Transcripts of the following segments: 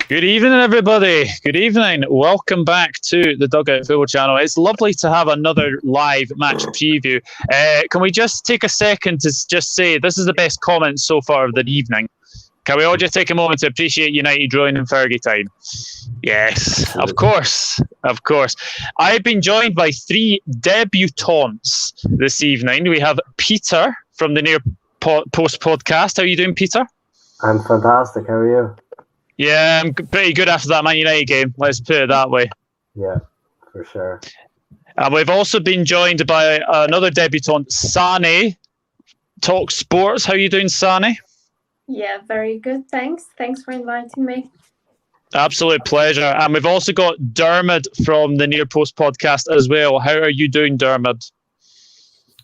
Good evening, everybody. Good evening. Welcome back to the Dugout Football channel. It's lovely to have another live match preview. Can we just take a second to just say this is the best comment so far of the evening? Can we all just take a moment to appreciate United drawing in Fergie time? Yes, of course. Of course. I've been joined by three debutantes this evening. We have Peter from the Near Post podcast. How are you doing, Peter? I'm fantastic. How are you? Yeah, I'm pretty good after that Man United game. Let's put it that way. Yeah, for sure. And we've also been joined by another debutant, Sane, Talk Sports. How are you doing, Sane? Yeah, very good. Thanks. Thanks for inviting me. Absolute pleasure. And we've also got Dermot from the Near Post podcast as well. How are you doing, Dermot?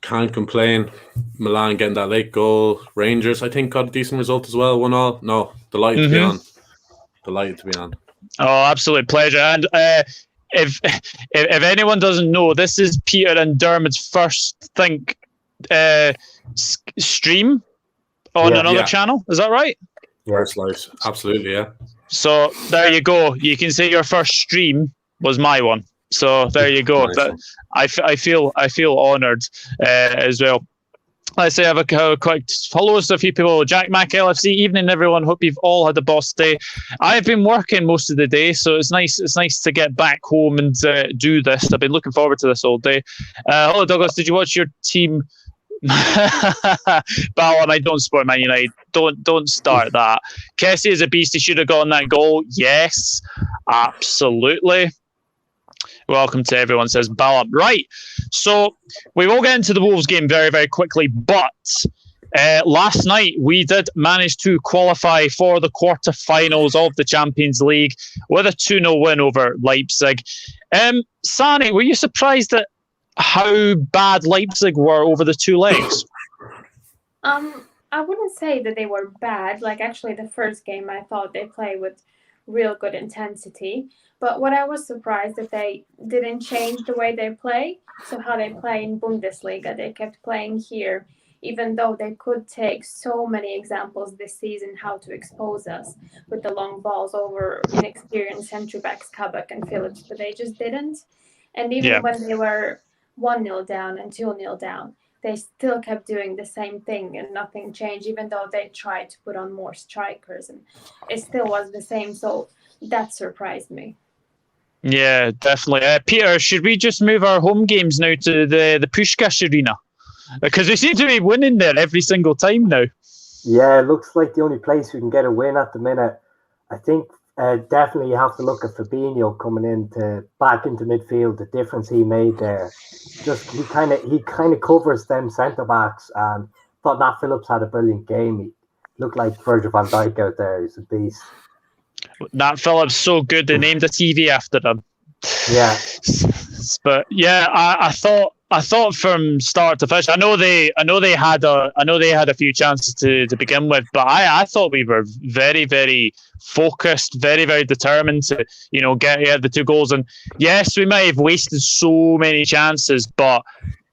Can't complain. Milan getting that late goal. Rangers, I think, got a decent result as well. 1-1. No, delighted to be on. Delighted to be on. Oh, absolute pleasure. And if anyone doesn't know, this is Peter and Dermot's first stream on another channel. Is that right? First live. Absolutely, yeah. So there you go. You can say your first stream was my one. So there you go. Nice. I feel honoured as well. Let's say I have a quick follows to a few people. Jack Mac LFC, evening everyone. Hope you've all had a boss day. I've been working most of the day, so it's nice. It's nice to get back home and do this. I've been looking forward to this all day. Hello, Douglas. Did you watch your team? Ballon, I don't support Man United. Don't start that. Kessie is a beast. He should have gotten that goal. Yes, absolutely. Welcome to everyone, says Ballon. Right, so we will get into the Wolves game very, very quickly, but last night we did manage to qualify for the quarterfinals of the Champions League with a 2-0 win over Leipzig. Sani, were you surprised at how bad Leipzig were over the two legs? I wouldn't say that they were bad. Like, actually, the first game I thought they played with real good intensity. But what I was surprised that they didn't change the way they play. So how they play in Bundesliga, they kept playing here, even though they could take so many examples this season how to expose us with the long balls over inexperienced centre backs, Kabak and Phillips, but they just didn't. And even when they were 1-0 down and 2-0 down, they still kept doing the same thing and nothing changed, even though they tried to put on more strikers and it still was the same. So that surprised me. Yeah, definitely. Peter, should we just move our home games now to the Puskás Arena? Because we seem to be winning there every single time now. Yeah, it looks like the only place we can get a win at the minute. I think definitely you have to look at Fabinho coming back into midfield. The difference he made there. Just he kind of covers them centre backs, and thought Nat Phillips had a brilliant game. He looked like Virgil van Dijk out there. He's a beast. Nat Phillips so good they named a TV after him. Yeah, but yeah, I thought from start to finish. I know they had a few chances to begin with, but I thought we were very, very focused, very, very determined to get the two goals. And yes, we might have wasted so many chances, but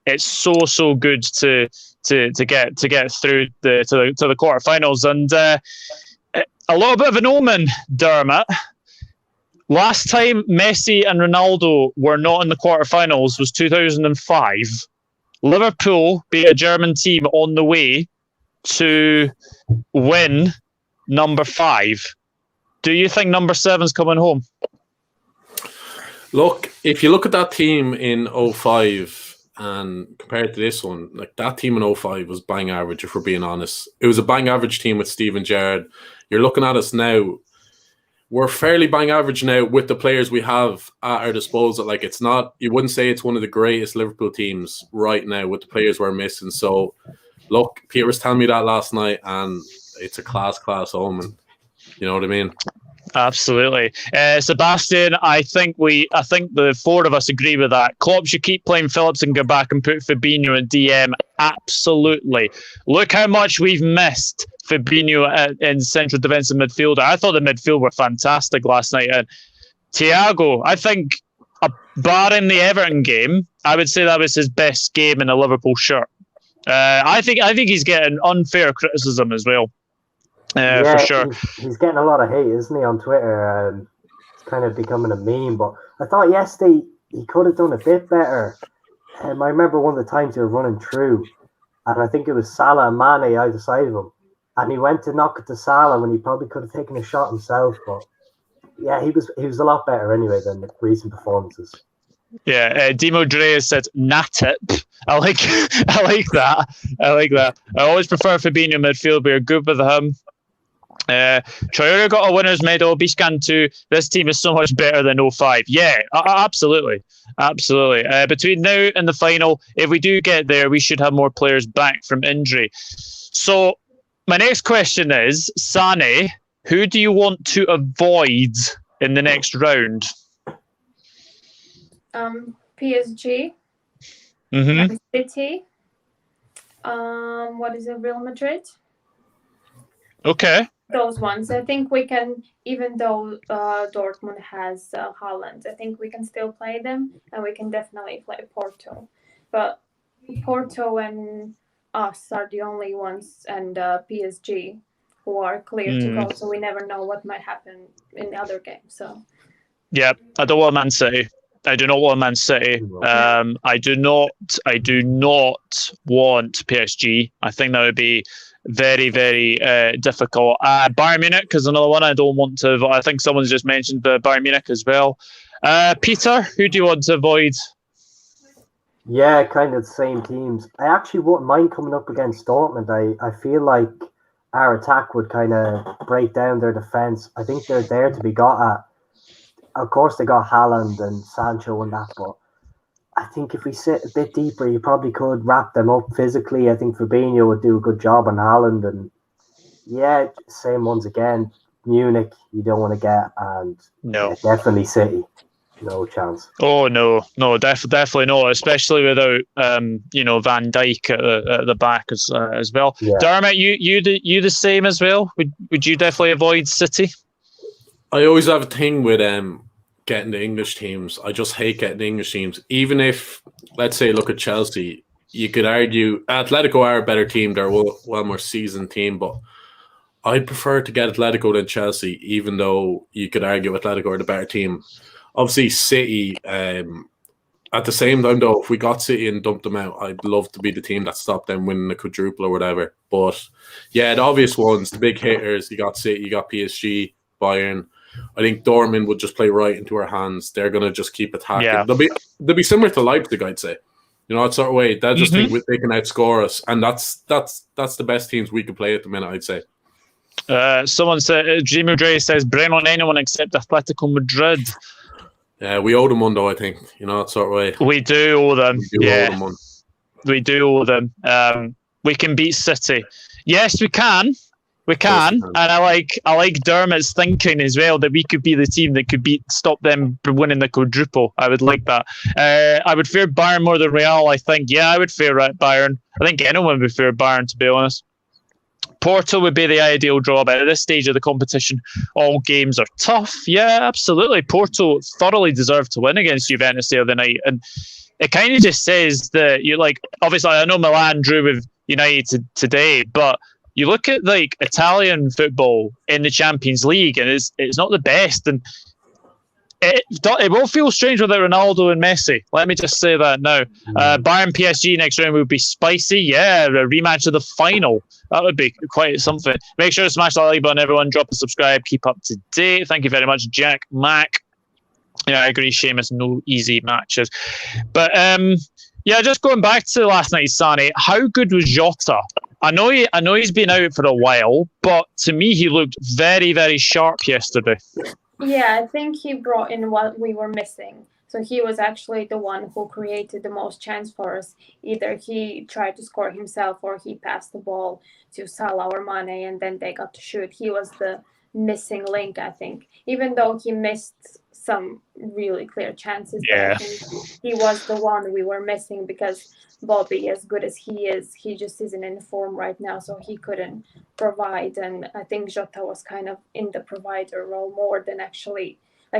it's so good to get through to the quarterfinals. And a little bit of an omen, Dermot. Last time Messi and Ronaldo were not in the quarterfinals was 2005. Liverpool beat a German team on the way to win number 5. Do you think number 7's coming home? Look, if you look at that team in 05 and compared to this one, like that team in 05 was bang average, if we're being honest. It was a bang average team with Steven Gerrard. You're looking at us now. We're fairly bang average now with the players we have at our disposal. Like, it's not, you wouldn't say it's one of the greatest Liverpool teams right now with the players we're missing. So, look, Peter was telling me that last night, and it's a class omen. You know what I mean? Absolutely. Sebastian, I think the four of us agree with that. Klopp should keep playing Phillips and go back and put Fabinho in DM. Absolutely. Look how much we've missed Fabinho in central defensive midfielder. I thought the midfield were fantastic last night. And Thiago, I think, barring the Everton game, I would say that was his best game in a Liverpool shirt. I think he's getting unfair criticism as well. for sure. He's getting a lot of hate, isn't he, on Twitter? It's kind of becoming a meme. But I thought yesterday he could have done a bit better. I remember one of the times he was running through, and I think it was Salah and Mane either side of him, and he went to knock it to Salah when he probably could have taken a shot himself. But yeah, he was a lot better anyway than the recent performances. Yeah, Dimo Dre said Natip. I like that. I always prefer Fabinho midfield. We're good with him. Traore got a winner's medal. Biscan too. This team is so much better than 05. Yeah, absolutely. Between now and the final, if we do get there, we should have more players back from injury. So my next question is, Sane, who do you want to avoid in the next round? PSG, Mm-hmm. City. What is it? Real Madrid. Okay. Those ones. I think we can, even though Dortmund has Haaland, I think we can still play them, and we can definitely play Porto. But Porto and us are the only ones, and PSG who are clear to go. So we never know what might happen in the other games. So. Yeah, I don't want Man City. I do not want Man City. I do not want PSG. I think that would be very, very difficult. Bayern Munich is another one I don't want to. I think someone's just mentioned Bayern Munich as well. Peter, who do you want to avoid? Yeah, kind of the same teams. I actually wouldn't mind coming up against Dortmund. I feel like our attack would kind of break down their defence. I think they're there to be got at. Of course, they got Haaland and Sancho and that, but I think if we sit a bit deeper, you probably could wrap them up physically. I think Fabinho would do a good job on Haaland. And yeah, same ones again. Munich, you don't want to get, and no, definitely City. No chance. Oh no, definitely no. Especially without Van Dijk at the back as well. Yeah. Dermot, you the same as well. Would you definitely avoid City? I always have a thing with getting the English teams. I just hate getting the English teams. Even if, let's say, look at Chelsea, you could argue Atletico are a better team. They're a well more seasoned team, but I'd prefer to get Atletico than Chelsea, even though you could argue Atletico are the better team. Obviously, City, at the same time, though, if we got City and dumped them out, I'd love to be the team that stopped them winning the quadruple or whatever. But yeah, the obvious ones, the big hitters, you got City, you got PSG, Bayern. I think Dortmund would just play right into our hands. They're going to just keep attacking. Yeah. They'll be similar to Leipzig, I'd say. That sort of way. They'll just think they can outscore us, and that's the best teams we can play at the minute, I'd say. Someone said, Jimmy Dre says, blame on anyone except Atletico Madrid. Yeah, we owe them one, though, I think. That sort of way. We do owe them. We do owe them. We can beat City. Yes, we can. We can, and I like Dermot's thinking as well that we could be the team that could stop them from winning the quadruple. I would like that. I would fear Bayern more than Real, I think. Yeah, I would fear Bayern. I think anyone would fear Bayern, to be honest. Porto would be the ideal draw, but at this stage of the competition, all games are tough. Yeah, absolutely. Porto thoroughly deserved to win against Juventus the other night, and it kind of just says that obviously I know Milan drew with United today, but you look at Italian football in the Champions League, and it's not the best, and it will feel strange without Ronaldo and Messi. Let me just say that now. Bayern PSG next round would be spicy. Yeah, a rematch of the final. That would be quite something. Make sure to smash that like button, everyone. Drop a subscribe. Keep up to date. Thank you very much, Jack Mac. Yeah, I agree, Seamus. No easy matches, but yeah, just going back to last night's Sane. How good was Jota? I know he's been out for a while, but to me he looked very, very sharp yesterday. Yeah, I think he brought in what we were missing. So he was actually the one who created the most chance for us. Either he tried to score himself or he passed the ball to Salah or Mane and then they got to shoot. He was the missing link, I think. Even though he missed some really clear chances, yeah. I think he was the one we were missing because Bobby, as good as he is, he just isn't in form right now, so he couldn't provide. And I think Jota was kind of in the provider role more than actually,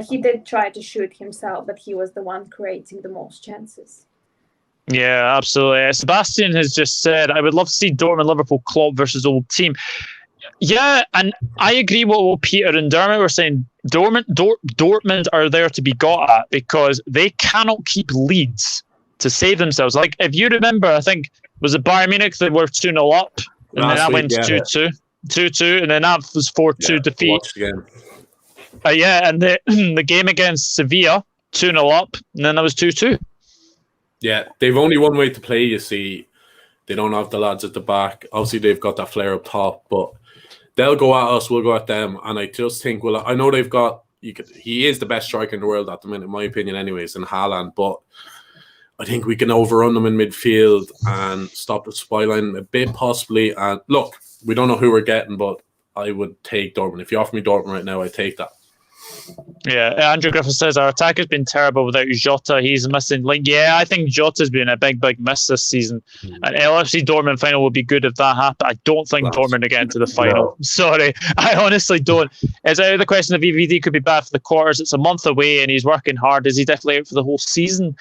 he did try to shoot himself, but he was the one creating the most chances. Yeah, absolutely. Sebastian has just said, I would love to see Dortmund, Liverpool, Klopp versus old team. Yeah, and I agree with what Peter and Dermot were saying. Dortmund are there to be got at because they cannot keep leads to save themselves. Like, if you remember, I think, was it Bayern Munich that were 2-0 up, and then that went 2-2. 2-2, and then that was 4-2 defeat. Watch again. And the game against Sevilla, 2-0 up, and then that was 2-2. Yeah, they've only one way to play, you see. They don't have the lads at the back. Obviously, they've got that flair up top, but they'll go at us, we'll go at them. And I just think, well, I know they've got... he is the best striker in the world at the minute, in my opinion anyways, in Haaland, but I think we can overrun them in midfield and stop the spy line a bit, possibly. And look, we don't know who we're getting, but I would take Dortmund. If you offer me Dortmund right now, I'd take that. Yeah, Andrew Griffith says our attack has been terrible without Jota. He's missing. I think Jota's been a big miss this season. An LFC Dortmund final would be good if that happened. I don't think Dortmund are getting to the final. No. Sorry, I honestly don't. It's out of the question that VVD could be bad for the quarters. It's a month away and he's working hard. Is he definitely out for the whole season?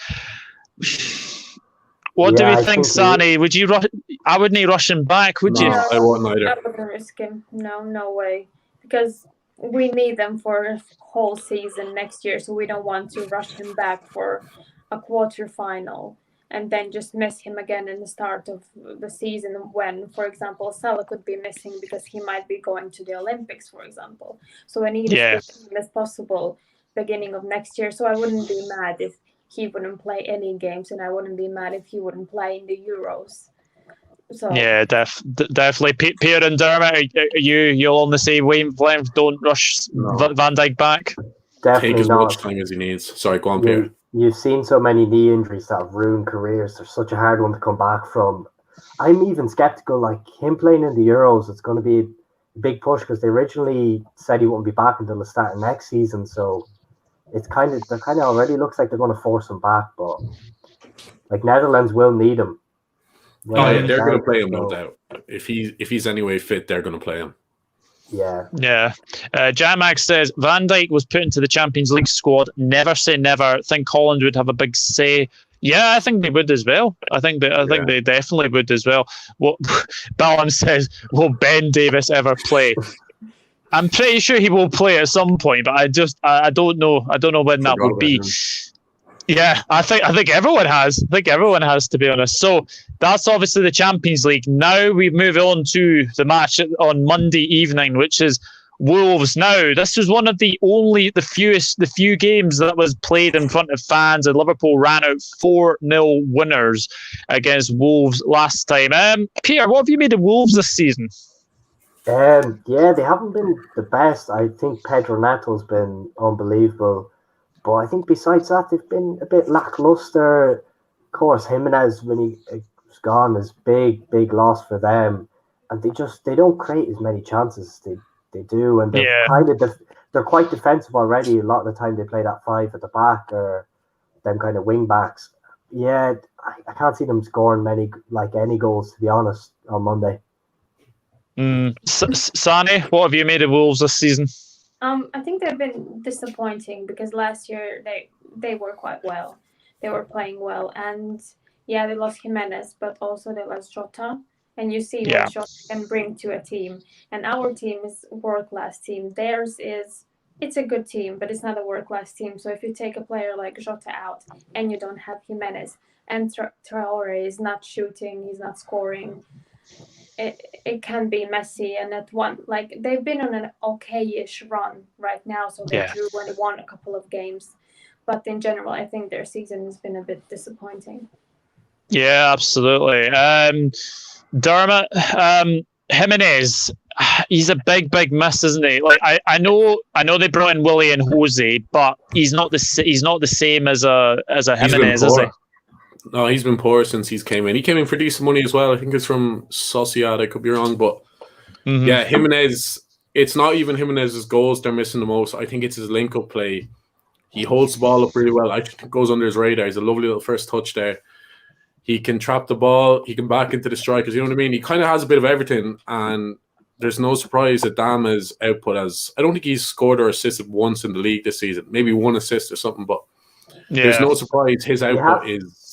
What do we think, Sani? Would you rush? I wouldn't rush him back, would you? No, I wouldn't either. I wouldn't risk him. No way. Because we need them for a whole season next year, so we don't want to rush him back for a quarterfinal and then just miss him again in the start of the season when, for example, Salah could be missing because he might be going to the Olympics, for example. So I need as good as possible beginning of next year. So I wouldn't be mad if he wouldn't play any games, and I wouldn't be mad if he wouldn't play in the Euros. So. Yeah, definitely. Pierre and Dermot, you'll only say wavelength, don't rush Van Dijk back. Definitely take as not. much time as he needs. Sorry, go on, Pierre. You've seen so many knee injuries that have ruined careers. They're such a hard one to come back from. I'm even skeptical, like him playing in the Euros, it's going to be a big push because they originally said he wouldn't be back until the start of next season. So they're kind of already looks like they're going to force him back, but like Netherlands will need him. They're going to play him, no doubt. If he's anyway fit, they're going to play him. Yeah. Jamax says Van Dijk was put into the Champions League squad. Never say never. Think Holland would have a big say. Yeah, I think they would as well. I think they definitely would as well. What Ballum says, will Ben Davies ever play? I'm pretty sure he will play at some point, but I don't know. I don't know when that would be. Yeah, I think everyone has. I think everyone has, to be honest. So that's obviously the Champions League. Now we move on to the match on Monday evening, which is Wolves. Now, this was one of the few games that was played in front of fans, and Liverpool ran out 4-0 winners against Wolves last time. Peter, what have you made of Wolves this season? Yeah, they haven't been the best. I think Pedro Neto's been unbelievable. But I think besides that, they've been a bit lackluster. Of course, Jimenez, when he was gone, is big loss for them. And they don't create as many chances as they do. And they're they're quite defensive already. A lot of the time they play that 5 at the back or them kind of wing backs. Yeah, I can't see them scoring any goals, to be honest, on Monday. Sani, what have you made of Wolves this season? I think they've been disappointing because last year they were quite well. They were playing well, and they lost Jimenez, but also they lost Jota. And you see what Jota can bring to a team. And our team is a world-class team. It's a good team, but it's not a world-class team. So if you take a player like Jota out and you don't have Jimenez and Traore is not shooting, he's not scoring, it can be messy. And they've been on an okay-ish run right now, so they drew when they won a couple of games. But in general, I think their season has been a bit disappointing. Yeah, absolutely. Dermot, Jimenez, he's a big miss, isn't he? Like I know they brought in Willie and Jose, but he's not the same as a Jimenez, is he? No, he's been poor since he's came in. He came in for decent money as well. I think it's from Sociedad. I could be wrong, but Jimenez. It's not even Jimenez's goals they're missing the most. I think it's his link-up play. He holds the ball up really well. I think it goes under his radar. He's a lovely little first touch there. He can trap the ball. He can back into the strikers. You know what I mean? He kind of has a bit of everything, and there's no surprise that Dama's output I don't think he's scored or assisted once in the league this season. Maybe one assist or something, but there's no surprise his output is...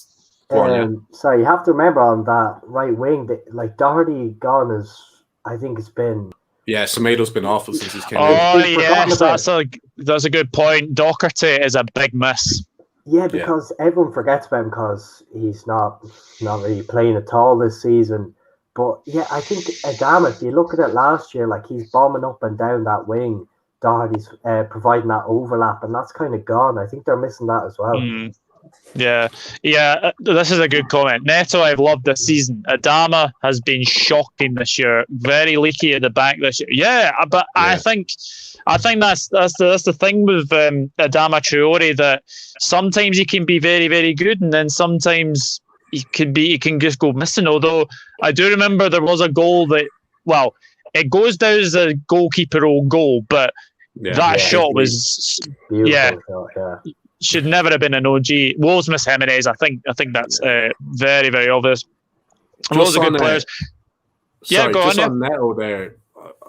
Sorry, you have to remember on that right wing, that Doherty gone I think it's been Yeah, Semedo's been awful since he's came in. Oh yes, that's a good point. Doherty is a big miss. Yeah, because everyone forgets about him because he's not really playing at all this season. But yeah, I think Adama, if you look at it last year, like he's bombing up and down that wing. Doherty's providing that overlap, and that's kind of gone. I think they're missing that as well. Yeah. This is a good comment. Neto, I've loved this season. Adama has been shocking this year. Very leaky at the back this year. Yeah, but I think that's the thing with Adama Traore, that sometimes he can be very, very good, and then sometimes he can just go missing. Although I do remember there was a goal that, well, it goes down as a goalkeeper own goal, but that shot was shot, should never have been an OG. Wolves miss Jimenez. I think that's very, very obvious. Loads of good players. Go on Neto there.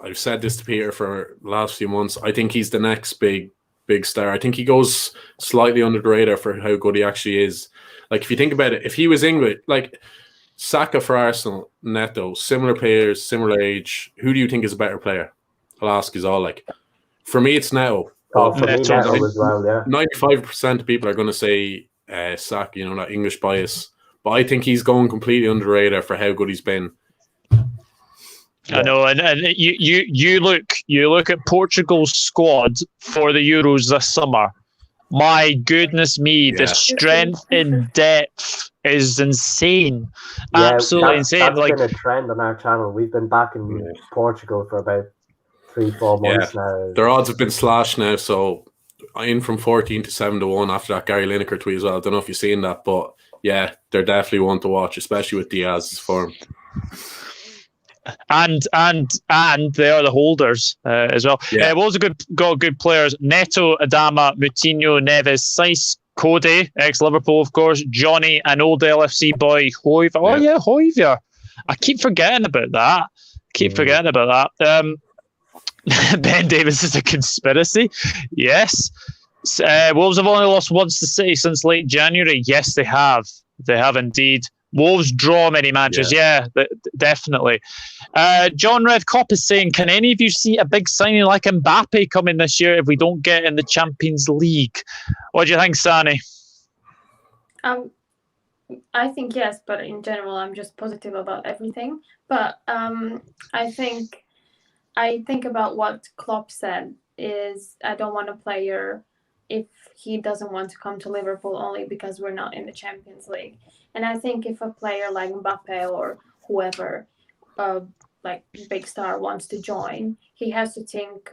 I've said this to Peter for the last few months. I think he's the next big star. I think he goes slightly under the radar for how good he actually is. Like, if you think about it, if he was English, like Saka for Arsenal, Neto, similar players, similar age, who do you think is a better player? I'll ask you all. Like, for me, it's Neto. For me, Neto as well, yeah. 95% of people are going to say Saka, that English bias. But I think he's going completely under the radar for how good he's been. I know, and you look at Portugal's squad for the Euros this summer. My goodness me, the strength in depth is insane. Absolutely insane. That's been a trend on our channel. We've been back in Portugal for about 3-4 months now. Their odds have been slashed now, so in from 14 to 7-1 after that Gary Lineker tweet as well. I don't know if you've seen that, but yeah, they're definitely one to watch, especially with Diaz's form. And they are the holders as well. Wolves got good players: Neto, Adama, Moutinho, Neves, Saiss, Cody, ex-Liverpool, of course, Johnny, an old LFC boy, Hoiver. Oh yeah, Hoiver. I keep forgetting about that. Ben Davis is a conspiracy. Yes. Wolves have only lost once to City since late January. Yes, they have. They have indeed. Wolves draw many matches. Yeah, definitely. John Redcop is saying, can any of you see a big signing like Mbappe coming this year if we don't get in the Champions League? What do you think, Sani? I think yes, but in general, I'm just positive about everything. But I think about what Klopp said is, I don't want a player if he doesn't want to come to Liverpool only because we're not in the Champions League. And I think if a player like Mbappe or whoever, like big star, wants to join, he has to think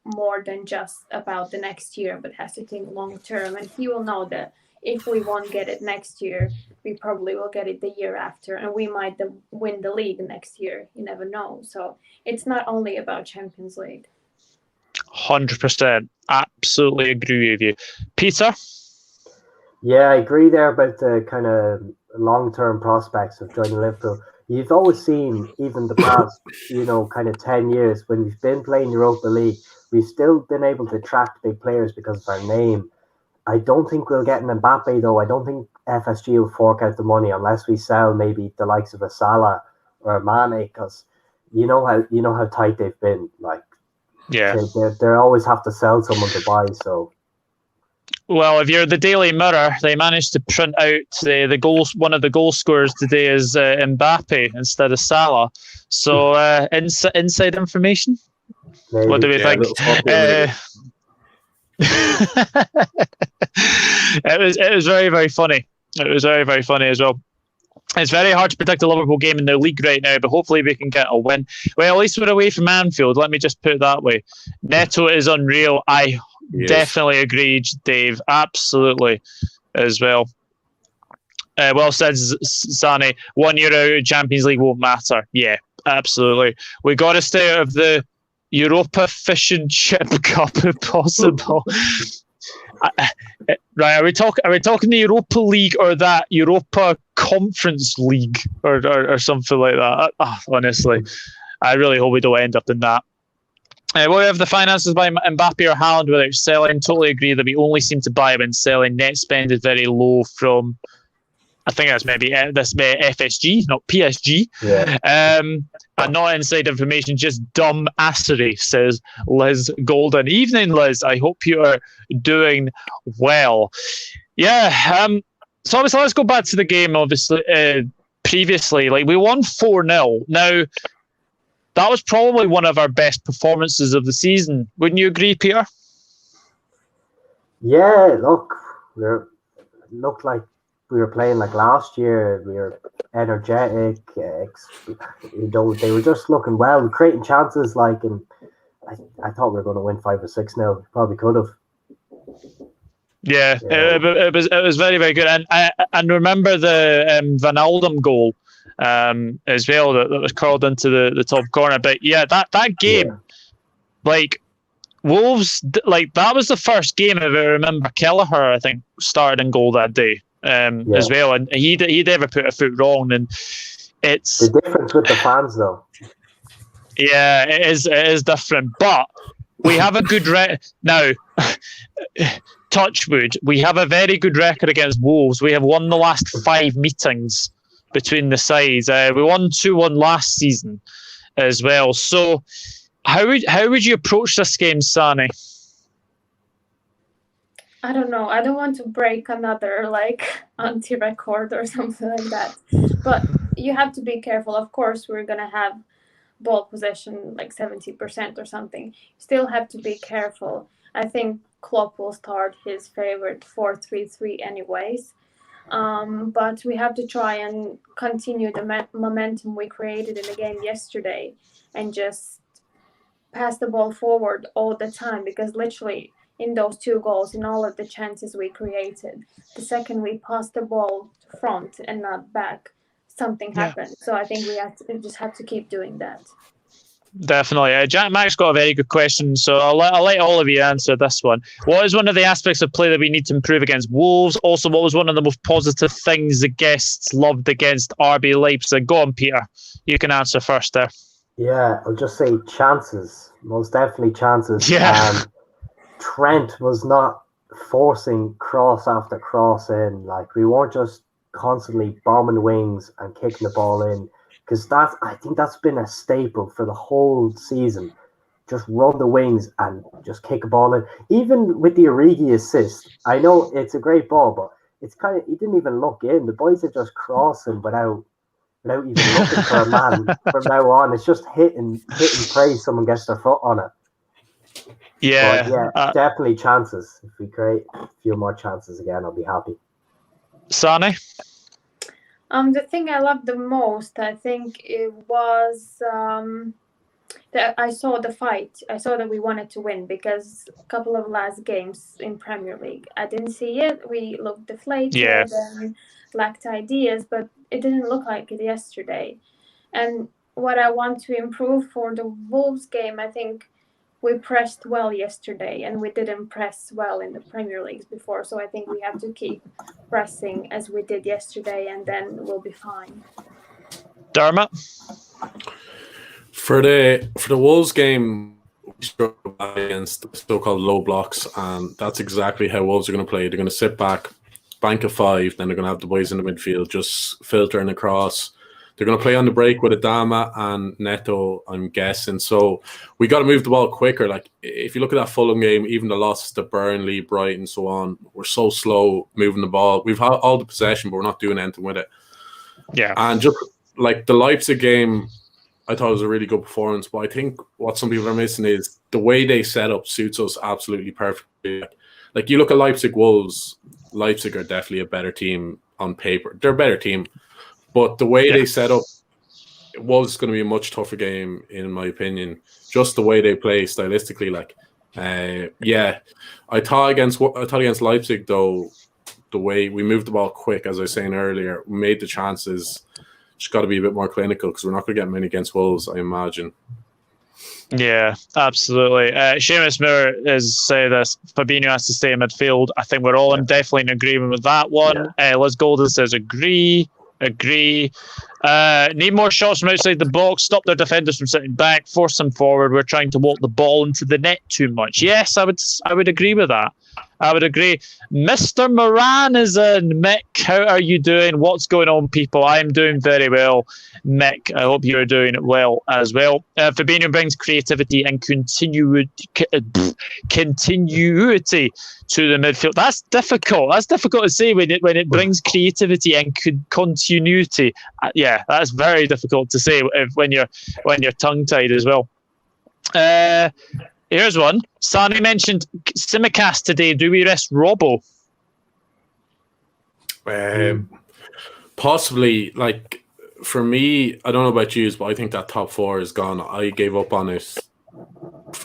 more than just about the next year, but has to think long term. And he will know that if we won't get it next year, we probably will get it the year after, and we might win the league next year. You never know. So it's not only about Champions League. 100%. Absolutely agree with you. Peter? Yeah, I agree there about the kind of long-term prospects of joining Liverpool. You've always seen, even the past, kind of 10 years, when we've been playing Europa League, we've still been able to attract big players because of our name. I don't think we'll get an Mbappe, though. I don't think FSG will fork out the money unless we sell maybe the likes of a Salah or a Mane, because you know how tight they've been. Like, they always have to sell someone to buy. So, well, if you're the Daily Mirror, they managed to print out the goals. One of the goal scorers today is Mbappe instead of Salah. So, inside information. Maybe. What do we think? It was very, very funny. It was very, very funny as well. It's very hard to predict a Liverpool game in the league right now, but hopefully we can get a win. Well, at least we're away from Anfield. Let me just put it that way. Neto is unreal. I definitely agree, Dave. Absolutely, as well. Well said, Sani. 1 year out of Champions League won't matter. Yeah, absolutely. We got to stay out of the Europa Fish and Chip Cup if possible. Right, are we talking the Europa League or that Europa Conference League or something like that? Honestly, I really hope we don't end up in that. We have the finances by Mbappe or Haaland without selling. Totally agree that we only seem to buy when selling. Net spend is very low from I think that's maybe FSG, not PSG. Yeah. And not inside information, just dumb assery, says Liz Golden. Evening, Liz. I hope you are doing well. Yeah. So obviously, let's go back to the game. Obviously, previously, like we won 4-0. Now, that was probably one of our best performances of the season. Wouldn't you agree, Peter? Yeah. Look, looked like we were playing like last year. We were energetic. They were just looking well, creating chances. Like, and I thought we were going to win 5 or 6 now. Probably could have. Yeah, it was very, very good. And remember the Van Aldum goal as well that was curled into the top corner. But yeah, that game, like Wolves, like that was the first game I remember Kelleher, I think, started in goal that day as well, and he never put a foot wrong. And it's the difference with the fans, though. Yeah, it is different, but we have a good now. Touchwood, we have a very good record against Wolves. We have won the last 5 meetings between the sides. We won 2-1 last season as well. So, how would you approach this game, Sani? I don't know. I don't want to break another anti-record or something like that. But you have to be careful. Of course, we're gonna have ball possession like 70% or something. Still have to be careful. I think Klopp will start his favorite 4-3-3 anyways. But we have to try and continue the momentum we created in the game yesterday and just pass the ball forward all the time, because literally in those 2 goals, in all of the chances we created, the second we passed the ball to front and not back, something happened. So I think we just have to keep doing that. Definitely. Jack Max got a very good question, so I'll let all of you answer this one. What is one of the aspects of play that we need to improve against Wolves? Also, what was one of the most positive things the guests loved against RB Leipzig? Go on, Peter. You can answer first there. Yeah, I'll just say chances. Most definitely chances. Yeah. Trent was not forcing cross after cross in. Like, we weren't just constantly bombing wings and kicking the ball in. Because I think that's been a staple for the whole season. Just run the wings and just kick a ball in. Even with the Origi assist, I know it's a great ball, but it's kind of, he didn't even look in. The boys are just crossing without even looking for a man from now on. It's just hit and pray someone gets their foot on it. Yeah. But definitely chances. If we create a few more chances again, I'll be happy. Sani? The thing I loved the most, I think it was that I saw the fight. I saw that we wanted to win, because a couple of last games in Premier League, I didn't see it. We looked deflated and lacked ideas, but it didn't look like it yesterday. And what I want to improve for the Wolves game, I think we pressed well yesterday, and we didn't press well in the Premier Leagues before. So I think we have to keep pressing as we did yesterday, and then we'll be fine. Dermot? For the Wolves game, we struggled against so-called low blocks, and that's exactly how Wolves are going to play. They're going to sit back, bank a 5, then they're going to have the boys in the midfield just filtering across. They're going to play on the break with Adama and Neto, I'm guessing. So we got to move the ball quicker. Like, if you look at that Fulham game, even the losses to Burnley, Brighton, and so on, we're so slow moving the ball. We've had all the possession, but we're not doing anything with it. Yeah. And just like the Leipzig game, I thought it was a really good performance. But I think what some people are missing is the way they set up suits us absolutely perfectly. Like, you look at Leipzig Wolves, Leipzig are definitely a better team on paper. They're a better team. But the way they set up, it was going to be a much tougher game, in my opinion. Just the way they play stylistically, I thought against Leipzig, though, the way we moved the ball quick, as I was saying earlier, we made the chances. Just got to be a bit more clinical, because we're not going to get many against Wolves, I imagine. Yeah, absolutely. Seamus Moore is saying this. Fabinho has to stay in midfield. I think we're all definitely in agreement with that one. Liz Golden says agree. Need more shots from outside the box, stop their defenders from sitting back, force them forward. We're trying to walk the ball into the net too much. Yes, I would agree with that. I would agree. Mr. Moran is in. Mick, how are you doing? What's going on, people? I'm doing very well. Mick, I hope you're doing well as well. Fabinho brings creativity and continuity to the midfield. That's difficult. That's difficult to say when it brings creativity and continuity. Yeah, that's very difficult to say when you're tongue-tied as well. Here's one. Sani mentioned Tsimikas today. Do we rest Robbo? Possibly. Like, for me, I don't know about you, but I think that top four is gone. I gave up on it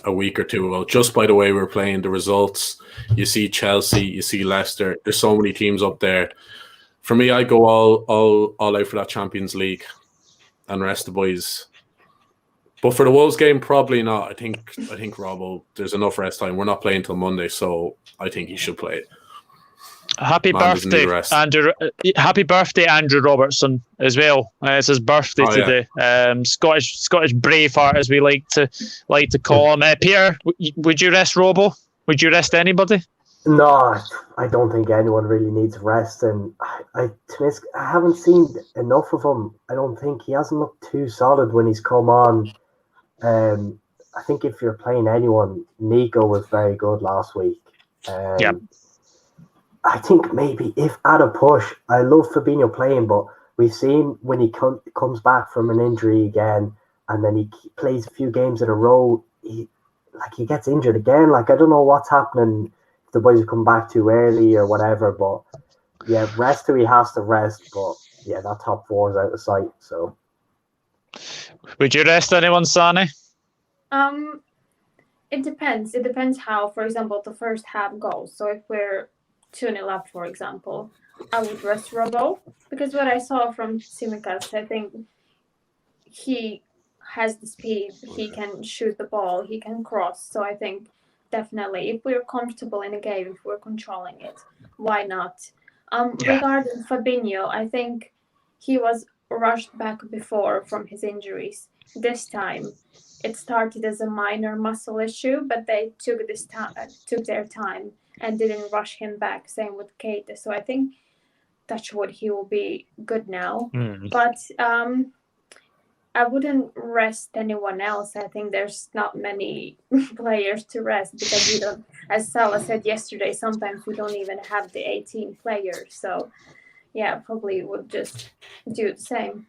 a week or two ago, just by the way we're playing, the results. You see Chelsea, you see Leicester. There's so many teams up there. For me, I go all out for that Champions League and rest the boys. But for the Wolves game, probably not. I think Robbo, there's enough rest time. We're not playing till Monday, so I think he should play. Happy birthday, Andrew! Happy birthday, Andrew Robertson, as well. It's his birthday today. Yeah. Scottish Braveheart, as we like to call him. Peter, would you rest Robbo? Would you rest anybody? No, I don't think anyone really needs rest, and I haven't seen enough of him. I don't think he hasn't looked too solid when he's come on. I think if you're playing anyone, Nico was very good last week. I think maybe if at a push, I love Fabinho playing, but we've seen when he comes back from an injury again, and then he plays a few games in a row, he gets injured again. Like, I don't know what's happening. If the boys have come back too early or whatever, but yeah, rest who he has to rest. But yeah, that top four is out of sight. So, would you rest anyone, Sani? It depends. It depends how, for example, the first half goes. So if we're 2-0 up, for example, I would rest Robbo, because what I saw from Tsimikas, I think he has the speed, he can shoot the ball, he can cross. So I think definitely, if we're comfortable in a game, if we're controlling it, why not? Regarding Fabinho, I think he was rushed back before from his injuries. This time, it started as a minor muscle issue, but they took their time and didn't rush him back. Same with Keita. So I think, touch wood, he will be good now. But I wouldn't rest anyone else. I think there's not many players to rest, because we don't, as Salah said yesterday, sometimes we don't even have the 18 players. So yeah, probably would just do the same.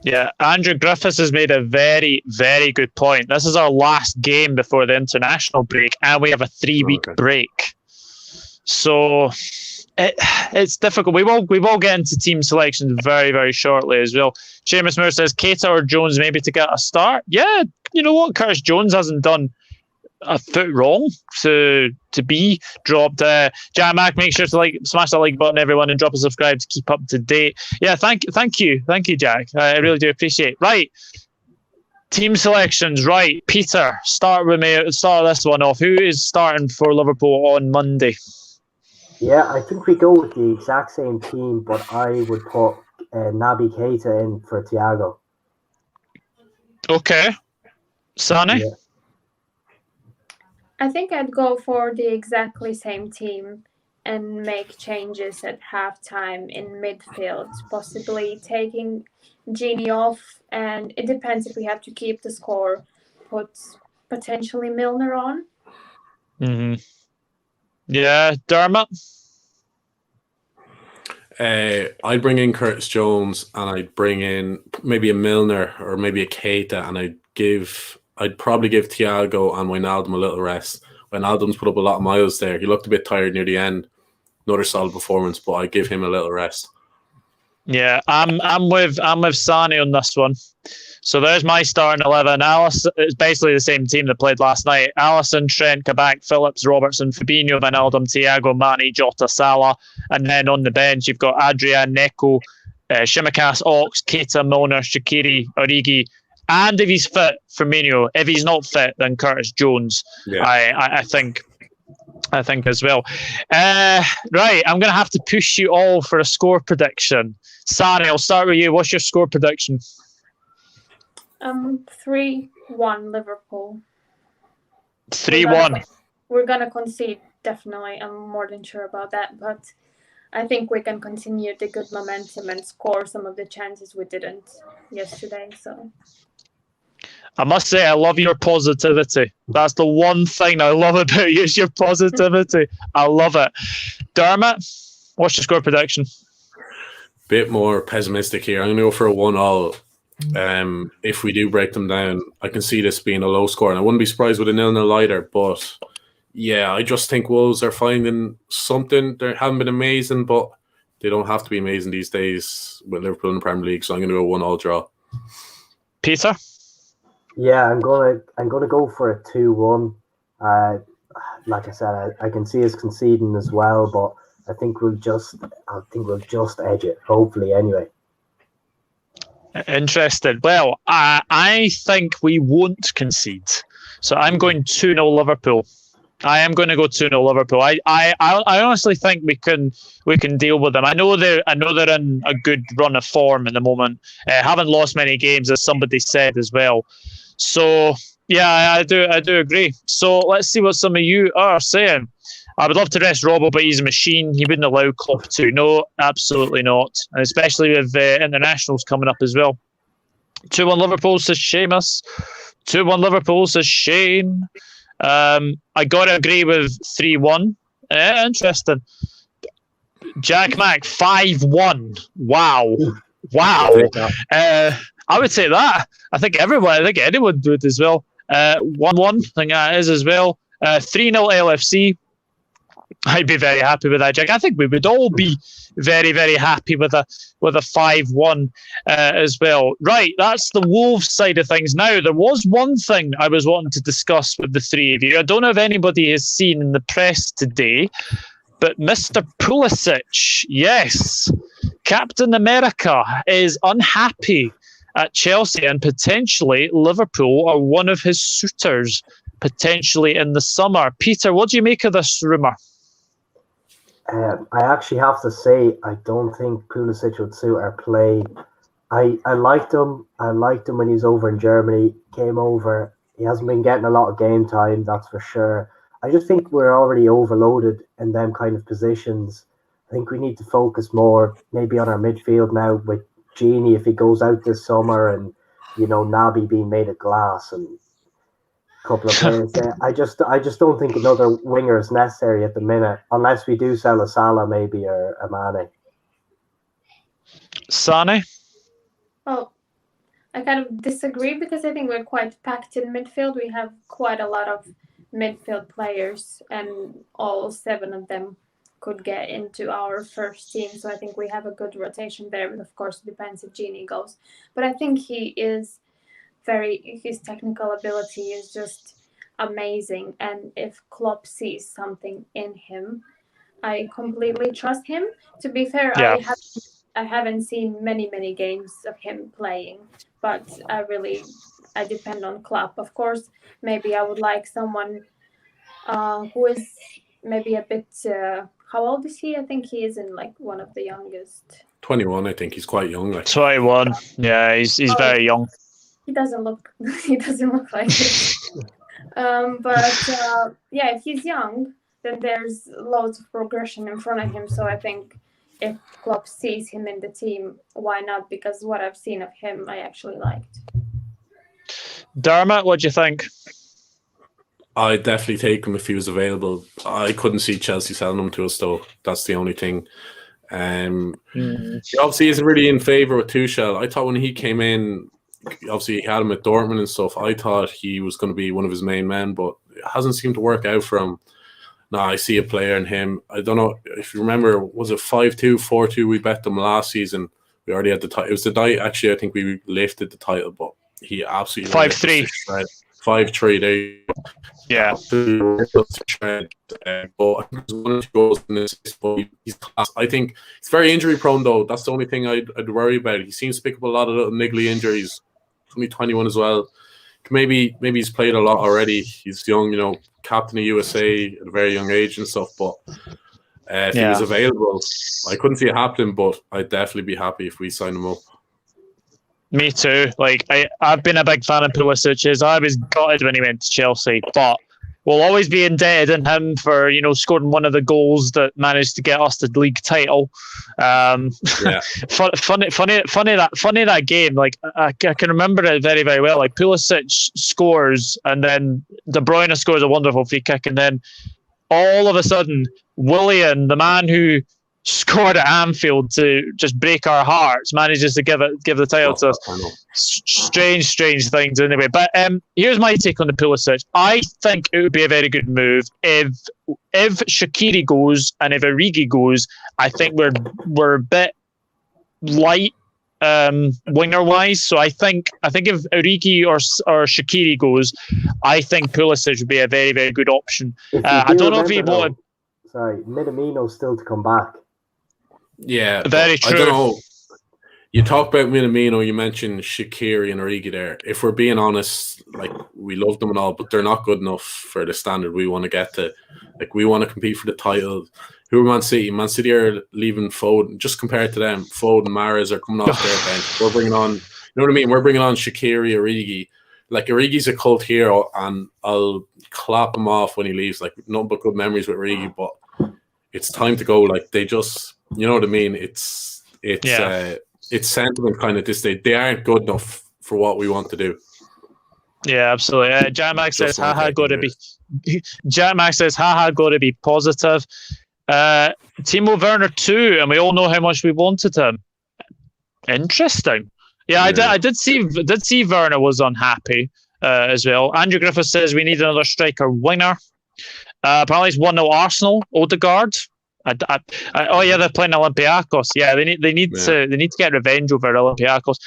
Yeah, Andrew Griffiths has made a very, very good point. This is our last game before the international break, and we have a 3-week break. So it's difficult. We will get into team selections very, very shortly as well. Seamus Moore says Keita or Jones maybe to get a start. Yeah, you know what? Curtis Jones hasn't done a foot wrong to be dropped. Jack Mac, make sure to smash that like button, everyone, and drop a subscribe to keep up to date. Yeah, thank you, Jack. I really do appreciate. Right, team selections. Right, Peter, start this one off. Who is starting for Liverpool on Monday? Yeah, I think we go with the exact same team, but I would put Naby Keita in for Thiago. Okay, Sani. Yeah. I think I'd go for the exactly same team and make changes at halftime in midfield, possibly taking Gini off, and it depends if we have to keep the score, put potentially Milner on. Mm-hmm. Yeah, Dermot? I'd bring in Curtis Jones, and I'd bring in maybe a Milner or maybe a Keita, and I'd probably give Thiago and Wijnaldum a little rest. Wijnaldum's put up a lot of miles there. He looked a bit tired near the end. Another solid performance, but I'd give him a little rest. Yeah, I'm with Sani on this one. So there's my starting 11. It's basically the same team that played last night. Alisson, Trent, Kabak, Phillips, Robertson, Fabinho, Wijnaldum, Thiago, Mane, Jota, Salah. And then on the bench, you've got Adrian, Neko, Tsimikas, Ox, Keita, Milner, Shaqiri, Origi. And if he's fit, Firmino. If he's not fit, then Curtis Jones. Yeah. I think as well. Right, I'm going to have to push you all for a score prediction. Sani, I'll start with you. What's your score prediction? 3-1 Liverpool. 3-1. We're gonna concede definitely. I'm more than sure about that. But I think we can continue the good momentum and score some of the chances we didn't yesterday. So I must say, I love your positivity. That's the one thing I love about you is your positivity. I love it. Dermot, what's your score prediction? Bit more pessimistic here. I'm going to go for a 1-1. If we do break them down, I can see this being a low score, and I wouldn't be surprised with a 0-0 either. But yeah, I just think Wolves are finding something. They haven't been amazing, but they don't have to be amazing these days with Liverpool in the Premier League. So I'm going to go 1-1 draw. Peter? Yeah, I'm gonna go for a 2-1. Like I said, I can see us conceding as well, but I think we'll just edge it. Hopefully, anyway. Interesting. Well, I think we won't concede, so I'm going 2-0 Liverpool. I am going to go 2-0 Liverpool. I honestly think we can deal with them. I know they're in a good run of form at the moment. Haven't lost many games, as somebody said as well. So yeah, I do agree. So let's see what some of you are saying. I would love to rest Robbo, but he's a machine. He wouldn't allow Klopp to. No, absolutely not. And especially with internationals coming up as well. 2-1 Liverpool, says Seamus. 2-1 Liverpool, says Shane. I got to agree with 3-1. Interesting. Jack Mac, 5-1. Wow. I would say that. I think anyone would as well. 1-1, I think that is as well. 3-0 LFC. I'd be very happy with that, Jack. I think we would all be very, very happy with a 5-1 as well. Right, that's the Wolves side of things. Now, there was one thing I was wanting to discuss with the three of you. I don't know if anybody has seen in the press today, but Mr. Pulisic, yes, Captain America, is unhappy at Chelsea, and potentially Liverpool are one of his suitors, potentially in the summer. Peter, what do you make of this rumour? I actually have to say, I don't think Pulisic would suit our play. I liked him. I liked him when he was over in Germany. Came over. He hasn't been getting a lot of game time, that's for sure. I just think we're already overloaded in them kind of positions. I think we need to focus more maybe on our midfield now with Genie if he goes out this summer, and Naby being made of glass and a couple of players there. I just don't think another winger is necessary at the minute, unless we do sell a Salah maybe or a Mane. Sane? Well, I kind of disagree because I think we're quite packed in midfield. We have quite a lot of midfield players, and all 7 of them could get into our first team. So I think we have a good rotation there. But of course, it depends if Genie goes. But I think his technical ability is just amazing. And if Klopp sees something in him, I completely trust him. To be fair, yeah. I haven't seen many games of him playing, but I depend on Klopp. Of course, maybe I would like someone who is maybe a bit. How old is he? I think he is in one of the youngest. 21, I think he's quite young. 21. Yeah, he's very young. He doesn't look like it. If he's young, then there's loads of progression in front of him. So I think if Klopp sees him in the team, why not? Because what I've seen of him, I actually liked. Dermot, what do you think? I'd definitely take him if he was available. I couldn't see Chelsea selling him to us, though. That's the only thing. He obviously isn't really in favour with Tuchel. I thought when he came in, obviously he had him at Dortmund and stuff. I thought he was going to be one of his main men, but it hasn't seemed to work out for him. Now I see a player in him. I don't know if you remember, was it 5-2, 4-2? We bet them last season. We already had the title. It was the night, actually, I think we lifted the title, but he absolutely 5-3. 5-3, there you go. Yeah. I think he's very injury prone, though. That's the only thing I'd worry about. He seems to pick up a lot of little niggly injuries. He's only 21 as well. Maybe he's played a lot already. He's young, captain of USA at a very young age and stuff. But if he was available, I couldn't see it happening, but I'd definitely be happy if we sign him up. Me too. I've been a big fan of Pulisic. I was gutted when he went to Chelsea, but we'll always be indebted in him for scoring one of the goals that managed to get us the league title. Yeah. funny that game. Like I can remember it very, very well. Like Pulisic scores, and then De Bruyne scores a wonderful free kick, and then all of a sudden, Willian, the man who scored at Anfield to just break our hearts, manages to give the title to us. Strange things anyway. But here's my take on the Pulisic. I think it would be a very good move if Shaqiri goes and if Origi goes. I think we're a bit light winger wise. So I think if Origi or Shaqiri goes, I think Pulisic would be a very, very good option. I don't know if he wanted. Sorry, Minamino's still to come back. Yeah, very true. I don't know. You talk about Minamino, you mentioned Shaqiri and Origi there. If we're being honest, like, we love them and all, but they're not good enough for the standard we want to get to. Like, we want to compete for the title. Who are Man City? Man City are leaving Foden. Just compared to them, Foden, Mahrez are coming off their bench. We're bringing on, you know what I mean? We're bringing on Shaqiri, Origi. Like, Origi's a cult hero, and I'll clap him off when he leaves. Like, nothing but good memories with Origi, but it's time to go. Like, they just, you know what I mean? It's sentiment kind of this day. They aren't good enough for what we want to do. Yeah, absolutely. Jan-Max says, haha, got to be. Jan-Max says, haha, got to be positive. Timo Werner too, and we all know how much we wanted him. Interesting. Yeah, I did see Werner was unhappy as well. Andrew Griffith says we need another striker winger. Apparently it's 1-0 Arsenal. Odegaard. Oh yeah, they're playing Olympiacos. Yeah, they need to get revenge over Olympiacos.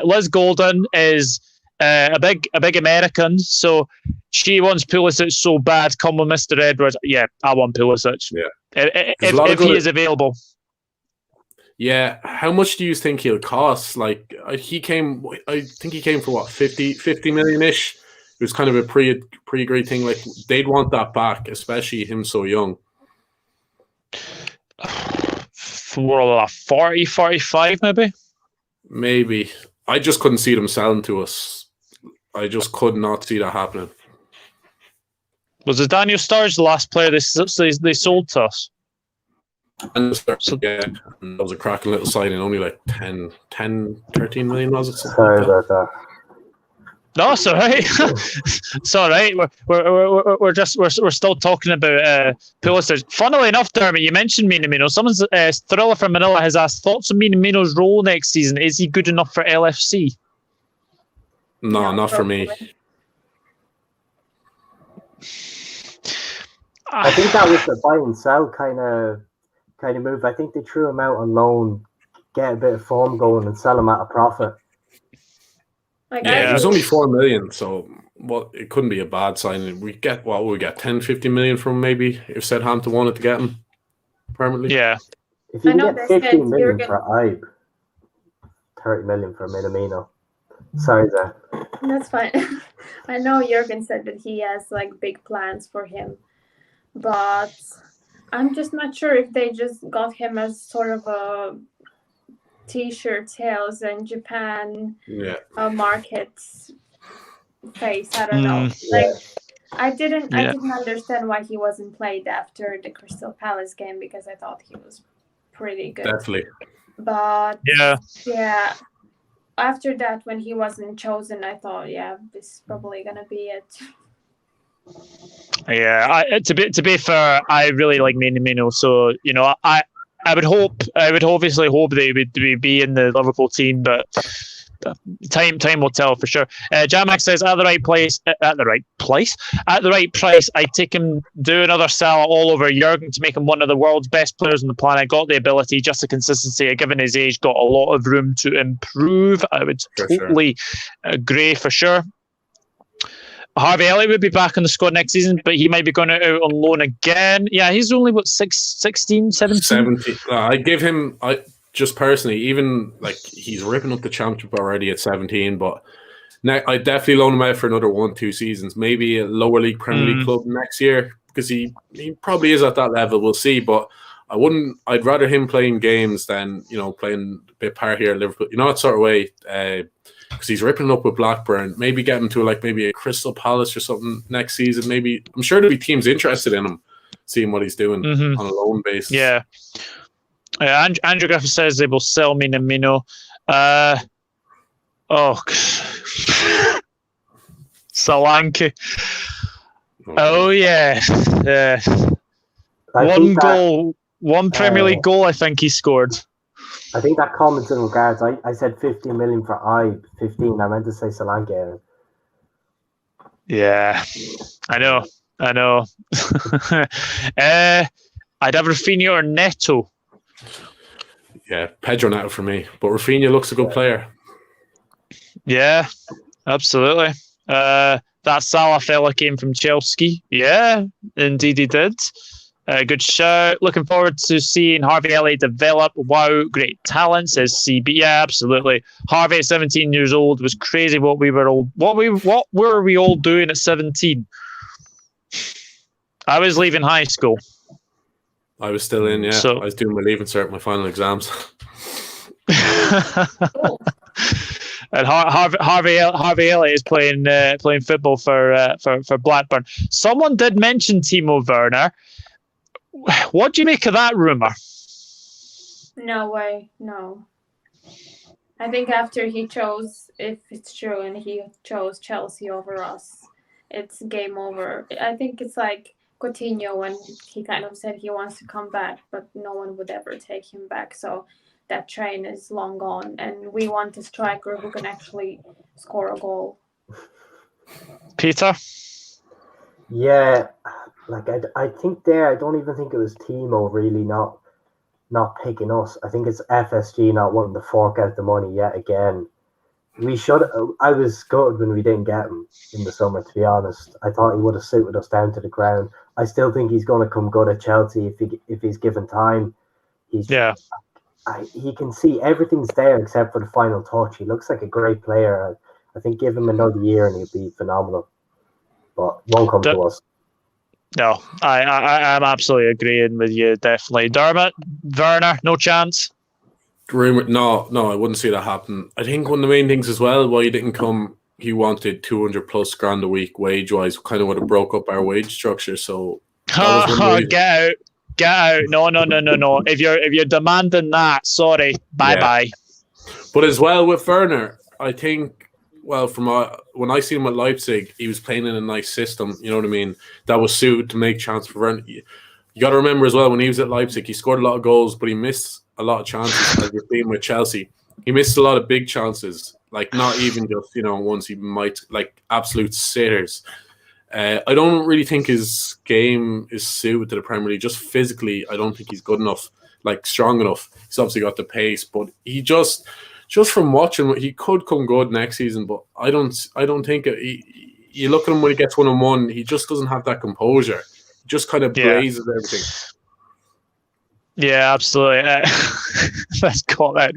Liz Golden is a big American, so she wants Pulisic so bad. Come with Mr. Edwards. Yeah, I want Pulisic. Yeah, if he is available. Yeah, how much do you think he'll cost? Like, I think he came for what, 50 million ish. It was kind of a pre-agreed thing. Like, they'd want that back, especially him so young. For 40, 45 maybe. Maybe. I just couldn't see them selling to us. I just could not see that happening. Was it Daniel Sturridge the last player they sold to us? And that was a cracking little signing, only like 10, 13 million, was it? Sorry about that. No, it's all right. It's all right. We're still talking about Pulisic. Funnily enough, Dermot, you mentioned Minamino. Someone's Thriller from Manila has asked thoughts on Minamino's role next season. Is he good enough for LFC? No, not for me. I think that was the buy and sell kind of move. I think they threw him out on loan, get a bit of form going, and sell him at a profit. It was only 4 million, so it couldn't be a bad signing. We get 10, 50 million from maybe if Southampton wanted to get him permanently. Yeah. If you can get 15 million for Ibe, 30 million for Minamino. Sorry, Zach. That's fine. I know Jurgen said that he has like big plans for him, but I'm just not sure if they just got him as sort of a T-shirt sales in Japan markets face. I don't know. I didn't understand why he wasn't played after the Crystal Palace game, because I thought he was pretty good. Definitely. But yeah. After that, when he wasn't chosen, I thought, this is probably gonna be it. Yeah, to be fair, I really like Minamino, so I would obviously hope that he would be in the Liverpool team, but time will tell for sure. Jamax says at the right price, I take him, do another Salah all over Jurgen to make him one of the world's best players on the planet. Got the ability, just the consistency. Given his age, got a lot of room to improve. I would totally agree for sure. Harvey Elliott would be back in the squad next season, but he might be going out on loan again. Yeah, he's only, 16, 17? 17. I give him, just personally, even like he's ripping up the championship already at 17, but now I definitely loan him out for another 1-2 seasons, maybe a lower league Premier League club next year, because he probably is at that level. We'll see, but I'd rather him playing games than, playing a bit part here at Liverpool, that sort of way. Because because he's ripping up with Blackburn. Maybe get him to maybe a Crystal Palace or something next season. Maybe I'm sure there'll be teams interested in him, seeing what he's doing on a loan basis. Yeah. Andrew Griffith says they will sell Minamino. Solanke. Oh yeah. One goal, one Premier League goal. I think he scored. I think that comments in regards. I said 15 million for 15. I meant to say Solanke. Yeah, I know. I'd have Rafinha or Neto. Yeah, Pedro Neto for me. But Rafinha looks a good player. Yeah, absolutely. That Salah fella came from Chelsea. Yeah, indeed he did. Good shout. Looking forward to seeing Harvey Elliott develop. Wow, great talent, says CB. Yeah, absolutely. Harvey at 17 years old was crazy. What were we all doing at 17? I was leaving high school. I was still in, yeah. So, I was doing my leaving cert, my final exams. And Harvey Elliott is playing football for Blackburn. Someone did mention Timo Werner. What do you make of that rumour? No way, no. I think after he chose, if it's true, and he chose Chelsea over us, it's game over. I think it's like Coutinho when he kind of said he wants to come back, but no one would ever take him back. So that train is long gone, and we want a striker who can actually score a goal. Peter? Yeah, I think I don't even think it was Timo really not picking us. I think it's FSG not wanting to fork out the money yet again. We should. I was gutted when we didn't get him in the summer, to be honest. I thought he would have suited us down to the ground. I still think he's going to come good at Chelsea if he's given time. He can see everything's there except for the final touch. He looks like a great player. I think give him another year and he'll be phenomenal. But won't come to us. No, I'm absolutely agreeing with you, definitely. Dermot, Werner, no chance? No, I wouldn't see that happen. I think one of the main things as well, why he didn't come, he wanted 200 plus grand a week wage-wise, kind of would have broke up our wage structure. So get out. No. If you're demanding that, sorry, bye. But as well with Werner, I think, well, from when I seen him at Leipzig, he was playing in a nice system. You know what I mean? That was suited to make chance for Werner. You got to remember as well, when he was at Leipzig, he scored a lot of goals, but he missed a lot of chances. Like we're being with Chelsea, he missed a lot of big chances. Like not even just ones he might absolute sitters. I don't really think his game is suited to the Premier League. Just physically, I don't think he's good enough, strong enough. He's obviously got the pace, but he just from watching, he could come good next season. But I don't think you look at him when he gets 1-on-1, he just doesn't have that composure. He just kind of blazes everything. Yeah, absolutely. Let's call that.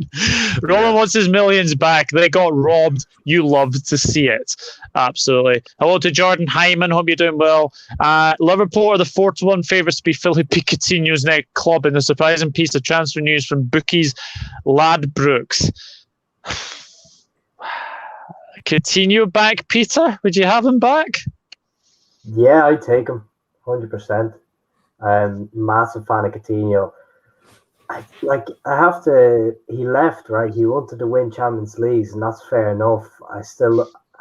Roland wants his millions back. They got robbed. You love to see it. Absolutely. Hello to Jordan Hyman. Hope you're doing well. Liverpool are the 4-1 favourites to be Philippe Coutinho's next club in the surprising piece of transfer news from bookies Ladbrokes. Coutinho back, Peter? Would you have him back? Yeah, I'd take him. 100%. Massive fan of Coutinho. He left, right? He wanted to win Champions Leagues, and that's fair enough. I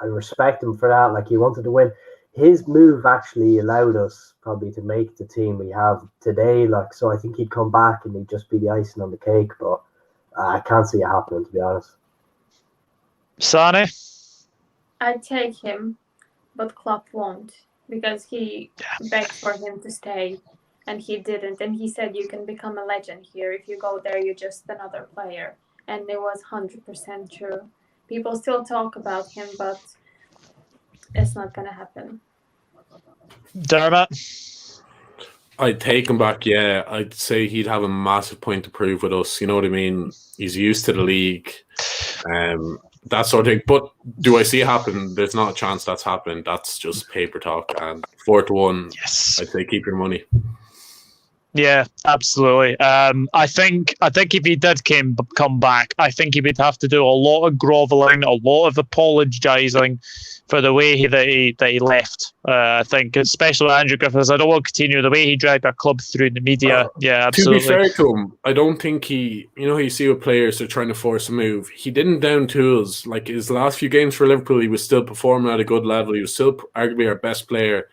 respect him for that. He wanted to win. His move actually allowed us probably to make the team we have today. So I think he'd come back and he'd just be the icing on the cake, but I can't see it happening, to be honest. Sane? I'd take him, but Klopp won't, because he begged for him to stay. And he didn't. And he said, you can become a legend here. If you go there, you're just another player. And it was 100% true. People still talk about him, but it's not going to happen. Dermot? I'd take him back, yeah. I'd say he'd have a massive point to prove with us. You know what I mean? He's used to the league. That sort of thing. But do I see it happen? There's not a chance that's happened. That's just paper talk. And 4-1, yes. I'd say keep your money. Yeah, absolutely. I think if he did come back, I think he would have to do a lot of groveling, a lot of apologising for the way that he left. I think, especially with Andrew Griffiths, I don't want to continue the way he dragged our club through the media. Yeah, absolutely. To be fair to him, I don't think he. You know, how you see with players they're trying to force a move. He didn't down tools. Like his last few games for Liverpool, he was still performing at a good level. He was still arguably our best player.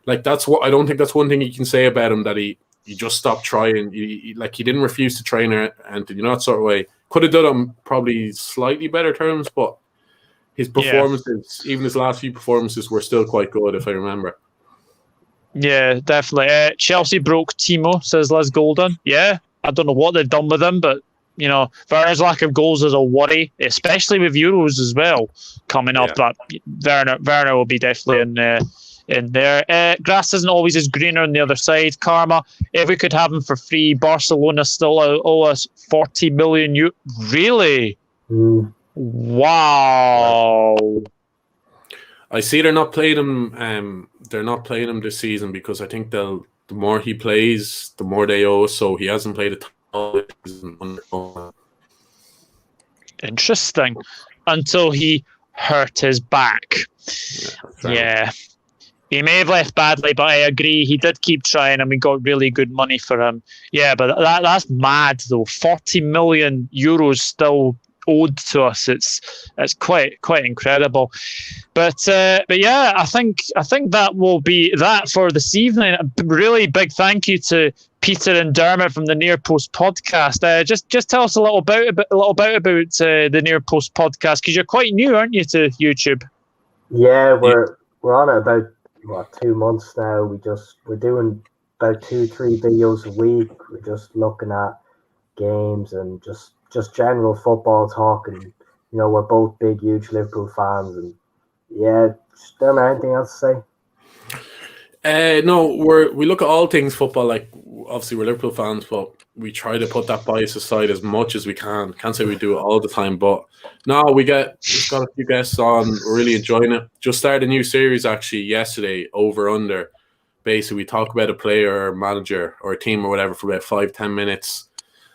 Like that's what I don't think that's one thing you can say about him, that he just stopped trying. He didn't refuse to train her, and that sort of way. Could have done him probably slightly better terms, but his performances, even his last few performances, were still quite good, if I remember. Yeah, definitely. Chelsea broke Timo, says Les Golden. Yeah, I don't know what they've done with him, but Werner's lack of goals is a worry, especially with Euros as well coming up. But Werner will be definitely in there. Grass isn't always as greener on the other side. Karma, if we could have him for free, Barcelona still owe us 40 million. Really? Wow. I see they're not playing him. They're not playing him this season because I think the more he plays, the more they owe. So he hasn't played a ton. Interesting. Until he hurt his back. Yeah. He may have left badly, but I agree. He did keep trying, and we got really good money for him. Yeah, but that's mad though. 40 million euros still owed to us. It's quite incredible. But yeah, I think that will be that for this evening. A really big thank you to Peter and Dermot from the Near Post podcast. Just tell us a little about the Near Post podcast, because you're quite new, aren't you, to YouTube? Yeah, we're on it about 2 months now. We're doing about 2-3 videos a week. We're just looking at games and just general football talk, and we're both big, huge Liverpool fans, and don't have anything else to say. No, we look at all things football. Like obviously we're Liverpool fans, but we try to put that bias aside as much as we can. Can't say we do it all the time, but no, we've got a few guests on. We're really enjoying it. Just started a new series actually yesterday, Over Under. Basically, we talk about a player or manager or a team or whatever for about 5-10 minutes.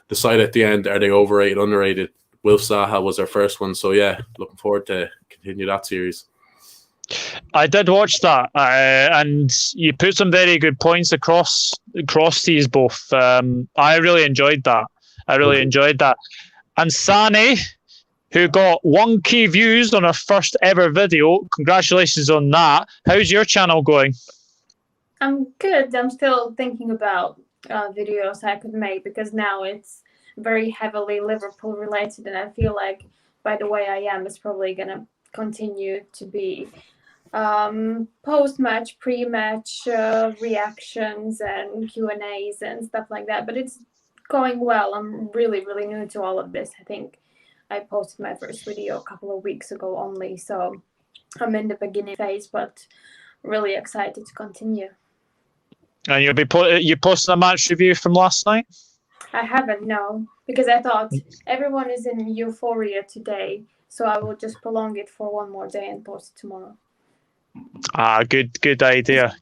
Decide at the end, are they overrated, underrated? Wilf Zaha was our first one, so yeah, looking forward to continue that series. I did watch that, and you put some very good points across these both. I really enjoyed that. And Sane, who got 1K views on her first ever video, congratulations on that. How's your channel going? I'm good. I'm still thinking about videos I could make, because now it's very heavily Liverpool related, and I feel like by the way I am, it's probably going to continue to be post-match, pre-match reactions and Q&As and stuff like that. But it's going well. I'm really, really new to all of this. I think I posted my first video a couple of weeks ago only, so I'm in the beginning phase, but really excited to continue. And you posted a match review from last night? I haven't, no, because I thought everyone is in euphoria today, so I will just prolong it for one more day and post it tomorrow. Good idea.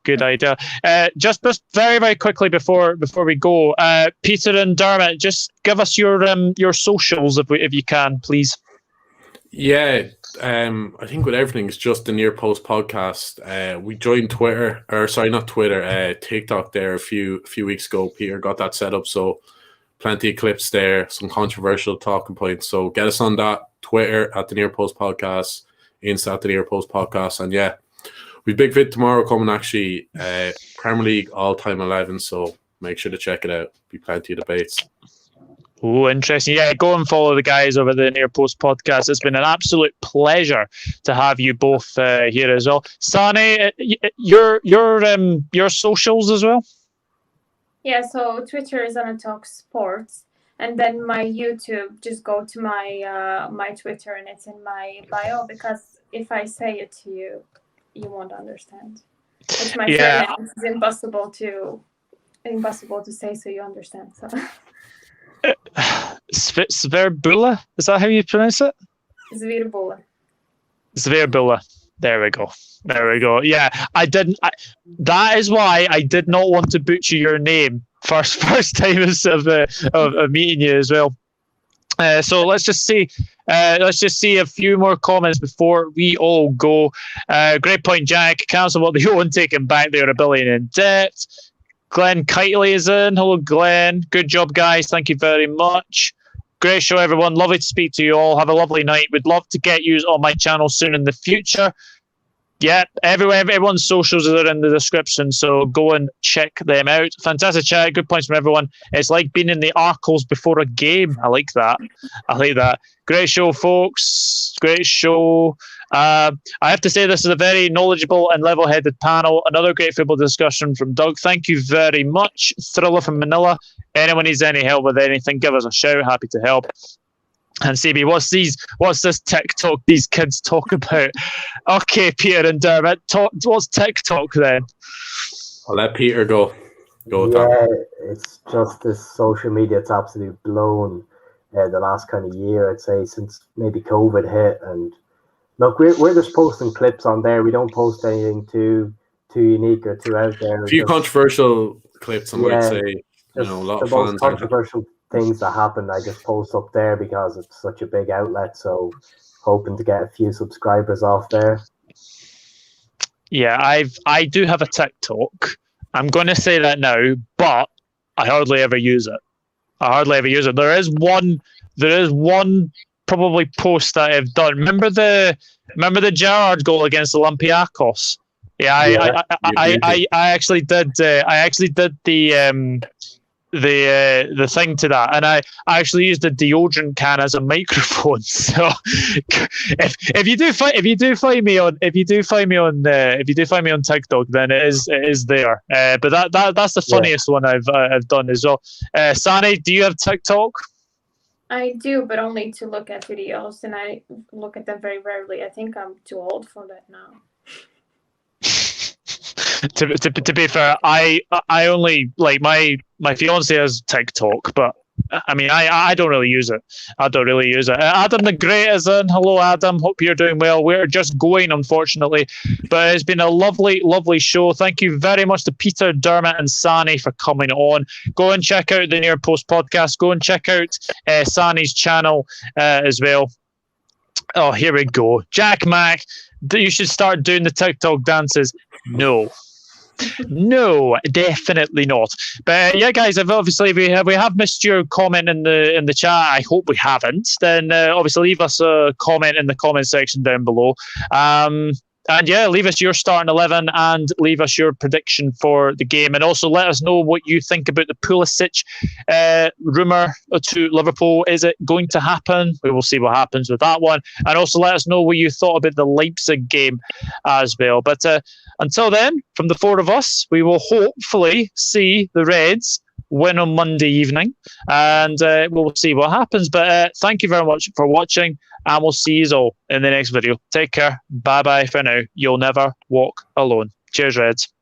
Just very, very quickly before we go, Peter and Dermot, just give us your socials if you can, please. Yeah, I think with everything, it's just the Near Post podcast. We joined TikTok there a few weeks ago. Peter got that set up, so plenty of clips there, some controversial talking points. So get us on that. Twitter at the Near Post podcast, Insta at the Near Post podcast, and yeah. We've big vid tomorrow coming, actually. Premier League all-time 11, so make sure to check it out. Be plenty of debates. Oh, interesting. Yeah, go and follow the guys over the Near Post podcast. It's been an absolute pleasure to have you both here as well. Sane, your socials as well? Yeah, so Twitter is Talk Sports, and then my YouTube, just go to my Twitter and it's in my bio, because if I say it to you, you won't understand. It's my surname. It's impossible to say so you understand. So. Zvirbule? Is that how you pronounce it? Zvirbule. There we go. Yeah, I didn't. That is why I did not want to butcher your name, First time of meeting you as well. So let's just see a few more comments before we all go. Great point, Jack. Cancel what they own, taking back their $1 billion in debt. Glenn Kitely is in. Hello, Glenn. Good job, guys. Thank you very much. Great show, everyone. Lovely to speak to you all. Have a lovely night. We'd love to get you on my channel soon in the future. Yeah, everyone's socials are in the description, so go and check them out. Fantastic chat, good points from everyone. It's like being in the Arcles before a game. I like that. Great show, folks. Great show. I have to say this is a very knowledgeable and level-headed panel. Another great football discussion from Doug. Thank you very much. Thriller from Manila. Anyone needs any help with anything, give us a shout. Happy to help. And CB, what's this TikTok these kids talk about? Okay, Peter and Dermot, what's TikTok then? I'll let Peter go. Yeah, it's just this social media. It's absolutely blown the last kind of year, I'd say, since maybe COVID hit. And look, we're just posting clips on there. We don't post anything too unique or too out there. A few controversial clips, I might say. A lot of fans. Controversial things that happen, I just post up there because it's such a big outlet. So hoping to get a few subscribers off there. Yeah, I do have a TikTok. I'm going to say that now, but I hardly ever use it. There is one probably post that I've done. Remember the Gerrard goal against Olympiacos? Yeah, I actually did. I actually did the thing to that, and I actually used a deodorant can as a microphone. So if you do find me on TikTok, then it is there. But that's the funniest one I've done as well. Sani, do you have TikTok? I do, but only to look at videos, and I look at them very rarely. I think I'm too old for that now. To be fair, I only like my fiance has TikTok, but I mean I don't really use it. Adam the Great is in. Hello, Adam. Hope you're doing well. We're just going, unfortunately, but it's been a lovely show. Thank you very much to Peter, Dermot, and Sani for coming on. Go and check out the Near Post podcast. Go and check out Sani's channel as well. Oh, here we go. Jack Mack, you should start doing the TikTok dances. No, definitely not. But yeah, guys, if obviously we have missed your comment in the chat, I hope we haven't. Then obviously leave us a comment in the comment section down below. And yeah, leave us your starting 11 and leave us your prediction for the game. And also let us know what you think about the Pulisic rumour to Liverpool. Is it going to happen? We will see what happens with that one. And also let us know what you thought about the Leipzig game as well. But until then, from the four of us, we will hopefully see the Reds win on Monday evening. And we'll see what happens. But thank you very much for watching. And we'll see you all in the next video. Take care. Bye-bye for now. You'll never walk alone. Cheers, Reds.